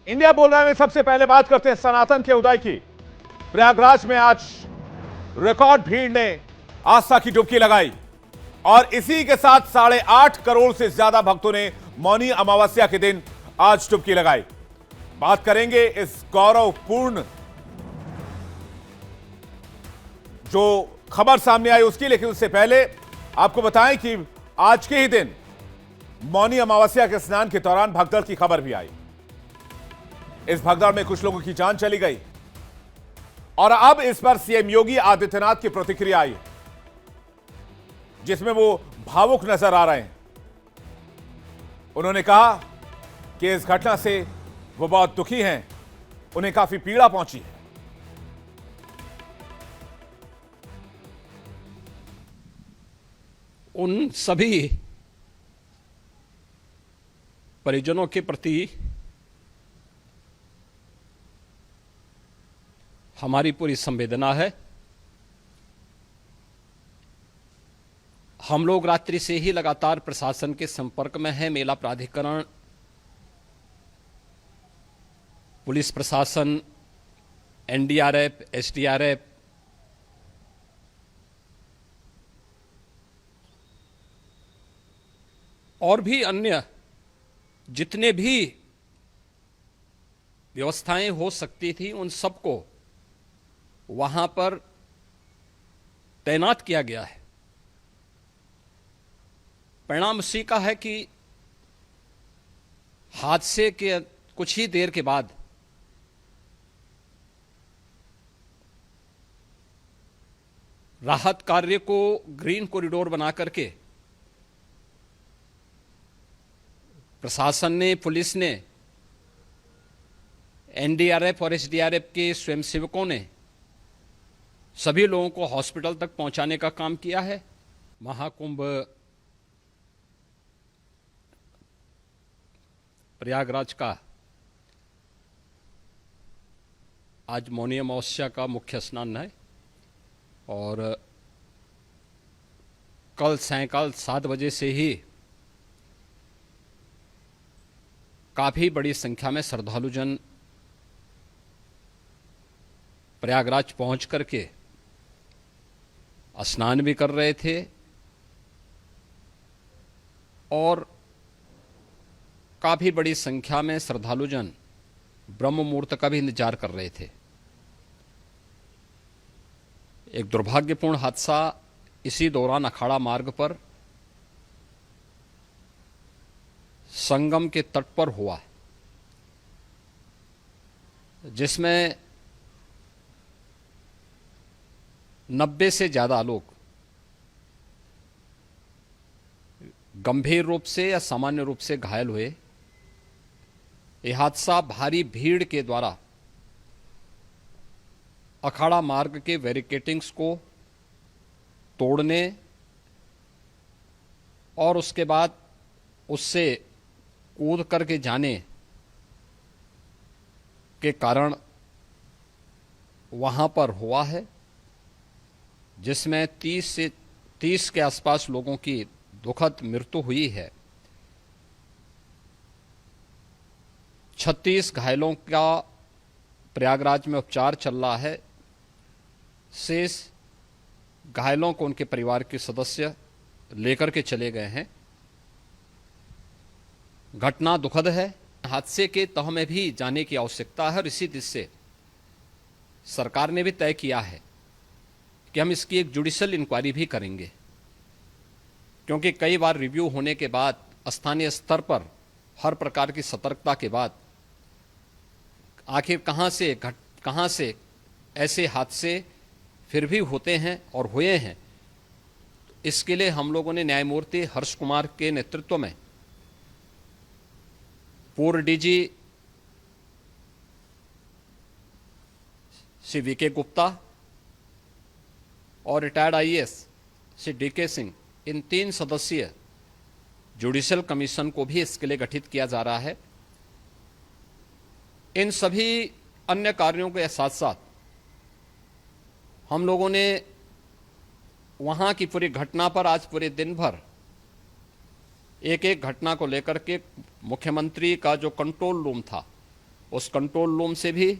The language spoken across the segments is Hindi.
इंडिया बोल रहे में सबसे पहले बात करते हैं सनातन के उदय की। प्रयागराज में आज रिकॉर्ड भीड़ ने आस्था की डुबकी लगाई और इसी के साथ 8.5 करोड़ से ज्यादा भक्तों ने मौनी अमावस्या के दिन आज डुबकी लगाई। बात करेंगे इस गौरवपूर्ण जो खबर सामने आई उसकी, लेकिन उससे पहले आपको बताएं कि आज के ही दिन मौनी अमावस्या के स्नान के दौरान भगदड़ की खबर भी आई। इस भगदड़ में कुछ लोगों की जान चली गई और अब इस पर सीएम योगी आदित्यनाथ की प्रतिक्रिया आई, जिसमें वो भावुक नजर आ रहे हैं। उन्होंने कहा कि इस घटना से वो बहुत दुखी हैं, उन्हें काफी पीड़ा पहुंची है। उन सभी परिजनों के प्रति हमारी पूरी संवेदना है। हम लोग रात्रि से ही लगातार प्रशासन के संपर्क में हैं। मेला प्राधिकरण, पुलिस प्रशासन, एनडीआरएफ, एसडीआरएफ, और भी अन्य जितने भी व्यवस्थाएं हो सकती थी उन सबको वहां पर तैनात किया गया है। परिणाम इसी का है कि हादसे के कुछ ही देर के बाद राहत कार्य को ग्रीन कॉरिडोर बना करके प्रशासन ने, पुलिस ने, एनडीआरएफ और एसडीआरएफ के स्वयंसेवकों ने सभी लोगों को हॉस्पिटल तक पहुंचाने का काम किया है। महाकुंभ प्रयागराज का आज मौनी अमावस्या का मुख्य स्नान है और कल सायंकाल 7 बजे से ही काफी बड़ी संख्या में श्रद्धालुजन प्रयागराज पहुंच करके स्नान भी कर रहे थे और काफी बड़ी संख्या में श्रद्धालुजन ब्रह्म मुहूर्त का भी इंतजार कर रहे थे। एक दुर्भाग्यपूर्ण हादसा इसी दौरान अखाड़ा मार्ग पर संगम के तट पर हुआ, जिसमें 90 से ज्यादा लोग गंभीर रूप से या सामान्य रूप से घायल हुए। यह हादसा भारी भीड़ के द्वारा अखाड़ा मार्ग के बैरिकेडिंग्स को तोड़ने और उसके बाद उससे कूद करके जाने के कारण वहां पर हुआ है, जिसमें 30 के आसपास लोगों की दुखद मृत्यु हुई है। 36 घायलों का प्रयागराज में उपचार चल रहा है। शेष घायलों को उनके परिवार के सदस्य लेकर के चले गए हैं। घटना दुखद है। हादसे के तह में भी जाने की आवश्यकता है और इसी दिशा से सरकार ने भी तय किया है कि हम इसकी एक जुडिशियल इंक्वायरी भी करेंगे, क्योंकि कई बार रिव्यू होने के बाद स्थानीय स्तर पर हर प्रकार की सतर्कता के बाद आखिर कहां से ऐसे हादसे फिर भी होते हैं और हुए हैं। इसके लिए हम लोगों ने न्यायमूर्ति हर्ष कुमार के नेतृत्व में पूर्व डीजी श्री वीके गुप्ता और retired IAS Shri D K Singh, इन 3 सदस्यीय जुडिशियल कमीशन को भी इसके लिए गठित किया जा रहा है। इन सभी अन्य कार्यों के साथ साथ हम लोगों ने वहां की पूरी घटना पर आज पूरे दिन भर एक एक घटना को लेकर के मुख्यमंत्री का जो कंट्रोल रूम था उस कंट्रोल रूम से भी,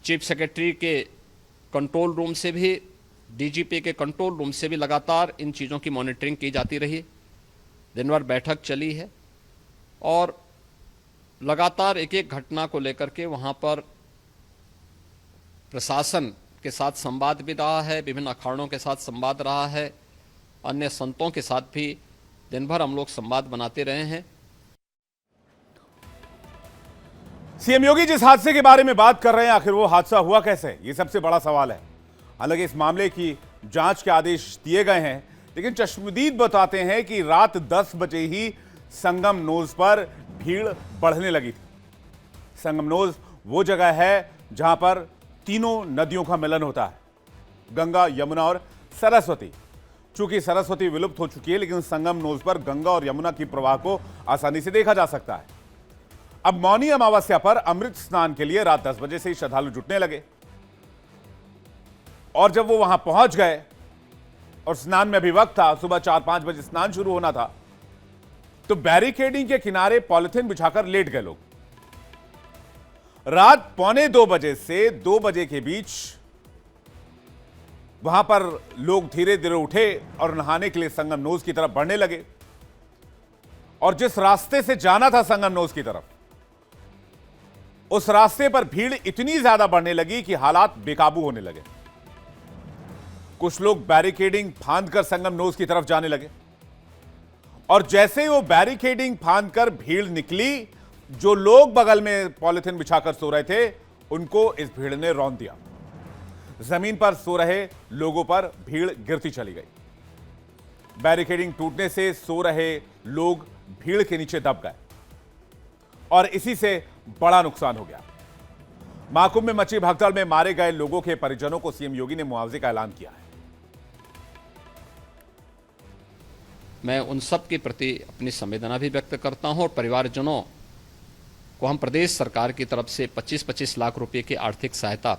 चीफ सेक्रेटरी के कंट्रोल रूम से भी, डीजीपी के कंट्रोल रूम से भी लगातार इन चीज़ों की मॉनिटरिंग की जाती रही। दिन भर बैठक चली है और लगातार एक एक घटना को लेकर के वहाँ पर प्रशासन के साथ संवाद भी रहा है, विभिन्न अखाड़ों के साथ संवाद रहा है, अन्य संतों के साथ भी दिन भर हम लोग संवाद बनाते रहे हैं। सीएम योगी जिस हादसे के बारे में बात कर रहे हैं, आखिर वो हादसा हुआ कैसे, ये सबसे बड़ा सवाल है। हालांकि इस मामले की जांच के आदेश दिए गए हैं, लेकिन चश्मदीद बताते हैं कि रात 10 बजे ही संगमनोज पर भीड़ बढ़ने लगी थी। संगमनोज वो जगह है जहां पर तीनों नदियों का मिलन होता है, गंगा, यमुना और सरस्वती। चूंकि सरस्वती विलुप्त हो चुकी है, लेकिन संगमनोज पर गंगा और यमुना की प्रवाह को आसानी से देखा जा सकता है। अब मौनी अमावस्या पर अमृत स्नान के लिए रात 10 बजे से ही श्रद्धालु जुटने लगे और जब वो वहां पहुंच गए और स्नान में भी वक्त था, सुबह 4-5 बजे स्नान शुरू होना था, तो बैरिकेडिंग के किनारे पॉलिथीन बिछाकर लेट गए लोग। रात 1:45 बजे से 2 बजे के बीच वहां पर लोग धीरे धीरे उठे और नहाने के लिए संगमनोज की तरफ बढ़ने लगे। और जिस रास्ते से जाना था संगमनोज की तरफ, उस रास्ते पर भीड़ इतनी ज्यादा बढ़ने लगी कि हालात बेकाबू होने लगे। कुछ लोग बैरिकेडिंग फांदकर संगमनोज की तरफ जाने लगे और जैसे ही वो बैरिकेडिंग फांदकर भीड़ निकली, जो लोग बगल में पॉलिथीन बिछाकर सो रहे थे, उनको इस भीड़ ने रौंद दिया। जमीन पर सो रहे लोगों पर भीड़ गिरती चली गई। बैरिकेडिंग टूटने से सो रहे लोग भीड़ के नीचे दब गए और इसी से बड़ा नुकसान हो गया। महाकुंभ में मची भगदड़ में मारे गए लोगों के परिजनों को सीएम योगी ने मुआवजे का ऐलान किया है। मैं उन सब के प्रति अपनी संवेदना भी व्यक्त करता हूं और परिवारजनों को हम प्रदेश सरकार की तरफ से 25-25 लाख रुपए की आर्थिक सहायता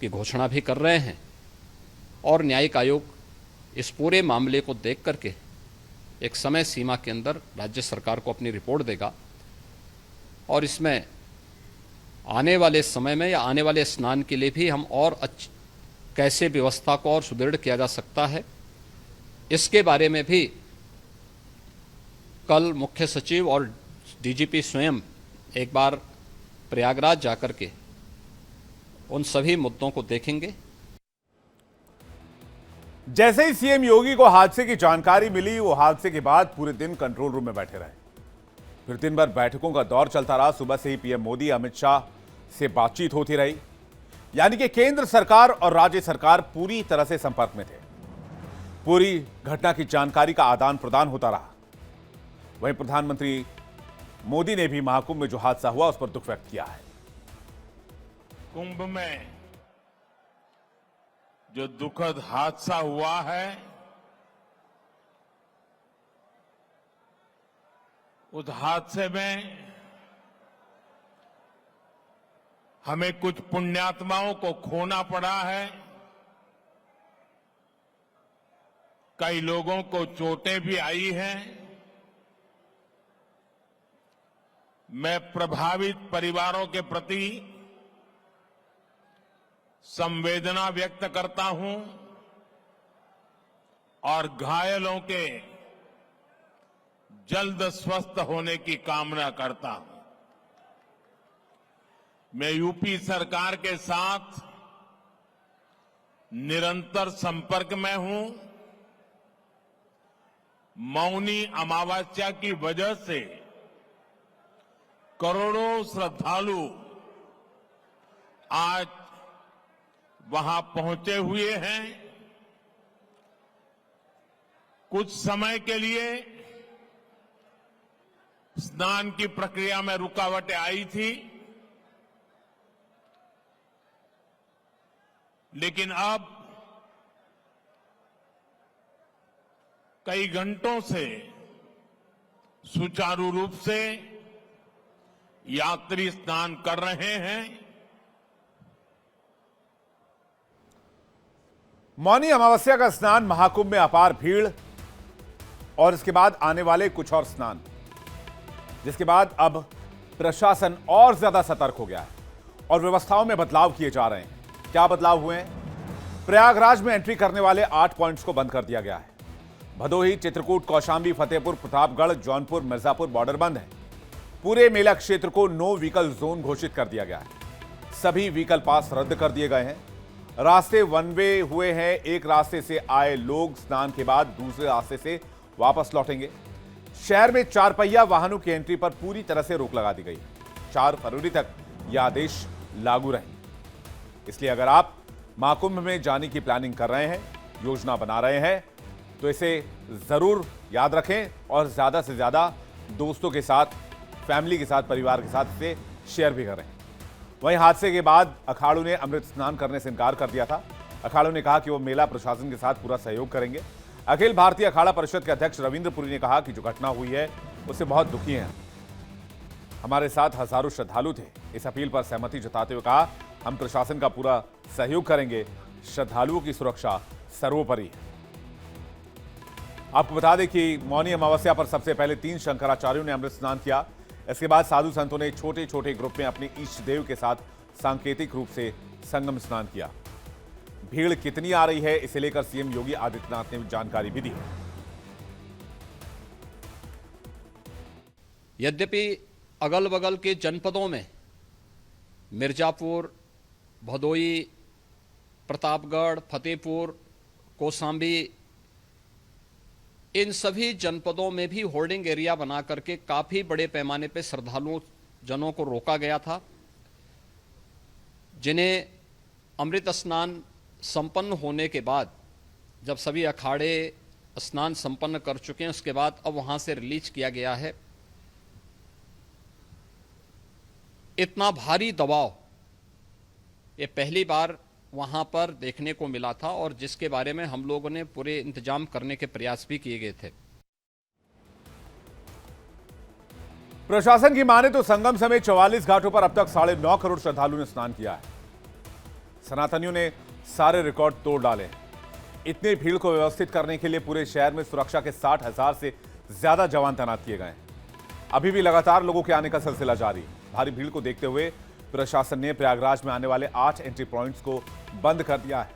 की घोषणा भी कर रहे हैं और न्यायिक आयोग इस पूरे मामले को देख करके एक समय सीमा के अंदर राज्य सरकार को अपनी रिपोर्ट देगा और इसमें आने वाले समय में या आने वाले स्नान के लिए भी हम और कैसे व्यवस्था को और सुदृढ़ किया जा सकता है, इसके बारे में भी कल मुख्य सचिव और डीजीपी स्वयं एक बार प्रयागराज जाकर के उन सभी मुद्दों को देखेंगे। जैसे ही सीएम योगी को हादसे की जानकारी मिली, वो हादसे के बाद पूरे दिन कंट्रोल रूम में बैठे रहे। फिर दिन भर बैठकों का दौर चलता रहा। सुबह से ही पीएम मोदी, अमित शाह से बातचीत होती रही। यानी कि केंद्र सरकार और राज्य सरकार पूरी तरह से संपर्क में थे। पूरी घटना की जानकारी का आदान प्रदान होता रहा। वहीं प्रधानमंत्री मोदी ने भी महाकुंभ में जो हादसा हुआ उस पर दुख व्यक्त किया है। कुंभ में जो दुखद हादसा हुआ है, उस हादसे में हमें कुछ पुण्यात्माओं को खोना पड़ा है। कई लोगों को चोटें भी आई हैं। मैं प्रभावित परिवारों के प्रति संवेदना व्यक्त करता हूं और घायलों के जल्द स्वस्थ होने की कामना करता हूं। मैं यूपी सरकार के साथ निरंतर संपर्क में हूं। मौनी अमावस्या की वजह से करोड़ों श्रद्धालु आज वहां पहुंचे हुए हैं। कुछ समय के लिए स्नान की प्रक्रिया में रुकावटें आई थी, लेकिन अब कई घंटों से सुचारू रूप से यात्री स्नान कर रहे हैं। मौनी अमावस्या का स्नान, महाकुंभ में अपार भीड़ और इसके बाद आने वाले कुछ और स्नान, जिसके बाद अब प्रशासन और ज्यादा सतर्क हो गया है और व्यवस्थाओं में बदलाव किए जा रहे हैं। क्या बदलाव हुए हैं? प्रयागराज में एंट्री करने वाले 8 पॉइंट्स को बंद कर दिया गया है। भदोही, चित्रकूट, कौशांबी, फतेहपुर, प्रतापगढ़, जौनपुर, मिर्जापुर बॉर्डर बंद है। पूरे मेला क्षेत्र को नो व्हीकल जोन घोषित कर दिया गया है। सभी व्हीकल पास रद्द कर दिए गए हैं। रास्ते वन वे हुए हैं। एक रास्ते से आए लोग स्नान के बाद दूसरे रास्ते से वापस लौटेंगे। शहर में 4 पहिया वाहनों की एंट्री पर पूरी तरह से रोक लगा दी गई। 4 फरवरी तक यह आदेश लागू रहेंगे। इसलिए अगर आप महाकुंभ में जाने की प्लानिंग कर रहे हैं, योजना बना रहे हैं, तो इसे जरूर याद रखें और ज्यादा से ज्यादा दोस्तों के साथ, फैमिली के साथ, परिवार के साथ इसे शेयर भी करें। वहीं हादसे के बाद अखाड़ों ने अमृत स्नान करने से इनकार कर दिया था। अखाड़ों ने कहा कि वो मेला प्रशासन के साथ पूरा सहयोग करेंगे। अखिल भारतीय अखाड़ा परिषद के अध्यक्ष रविंद्र पुरी ने कहा कि जो घटना हुई है उससे बहुत दुखी हैं। हमारे साथ हजारों श्रद्धालु थे। इस अपील पर सहमति जताते हुए कहा, हम प्रशासन का पूरा सहयोग करेंगे। श्रद्धालुओं की सुरक्षा सर्वोपरि है। आपको बता दें कि मौनी अमावस्या पर सबसे पहले 3 शंकराचार्यों ने अमृत स्नान किया। इसके बाद साधु संतों ने छोटे छोटे ग्रुप में अपने इष्ट देव के साथ सांकेतिक रूप से संगम स्नान किया। भीड़ कितनी आ रही है, इसे लेकर सीएम योगी आदित्यनाथ ने जानकारी भी दी। यद्यपि अगल बगल के जनपदों में मिर्जापुर, भदोही, प्रतापगढ़, फतेहपुर, कौशांबी, इन सभी जनपदों में भी होर्डिंग एरिया बना करके काफी बड़े पैमाने पर श्रद्धालुओं जनों को रोका गया था, जिन्हें अमृत स्नान संपन्न होने के बाद, जब सभी अखाड़े स्नान संपन्न कर चुके हैं, उसके बाद अब वहां से रिलीज किया गया है। इतना भारी दबाव ये पहली बार वहां पर देखने को मिला था और जिसके बारे में हम लोगों ने पूरे इंतजाम करने के प्रयास भी किए गए थे। प्रशासन की माने तो संगम समेत 44 घाटों पर अब तक 9.5 करोड़ श्रद्धालुओं ने स्नान किया है। सनातनियों ने सारे रिकॉर्ड तोड़ डाले। इतनी भीड़ को व्यवस्थित करने के लिए पूरे शहर में सुरक्षा के 60,000 से ज्यादा जवान तैनात किए गए। अभी भी लगातार लोगों के आने का सिलसिला जारी। भारी भीड़ को देखते हुए प्रशासन ने प्रयागराज में आने वाले 8 एंट्री पॉइंट्स को बंद कर दिया है।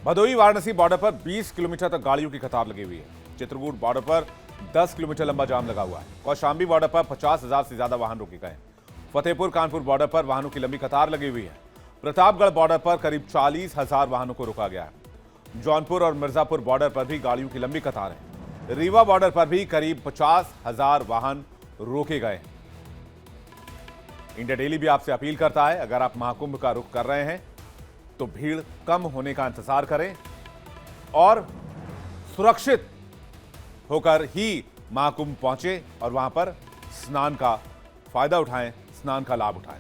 भदोही वाराणसी बॉर्डर पर 20 किलोमीटर तक गाड़ियों की कतार लगी हुई है। चित्रकूट बॉर्डर पर 10 किलोमीटर लंबा जाम लगा हुआ है। कौशांबी बॉर्डर पर 50,000 से ज्यादा वाहन रोके गए। फतेहपुर कानपुर बॉर्डर पर वाहनों की लंबी कतार लगी हुई है। प्रतापगढ़ बॉर्डर पर करीब 40,000 वाहनों को रोका गया है। जौनपुर और मिर्जापुर बॉर्डर पर भी गाड़ियों की लंबी कतार है। रीवा बॉर्डर पर भी करीब 50,000 वाहन रोके गए। इंडिया डेली भी आपसे अपील करता है, अगर आप महाकुंभ का रुख कर रहे हैं तो भीड़ कम होने का इंतजार करें और सुरक्षित होकर ही महाकुंभ पहुंचे और वहां पर स्नान का फायदा उठाएं, स्नान का लाभ उठाएं।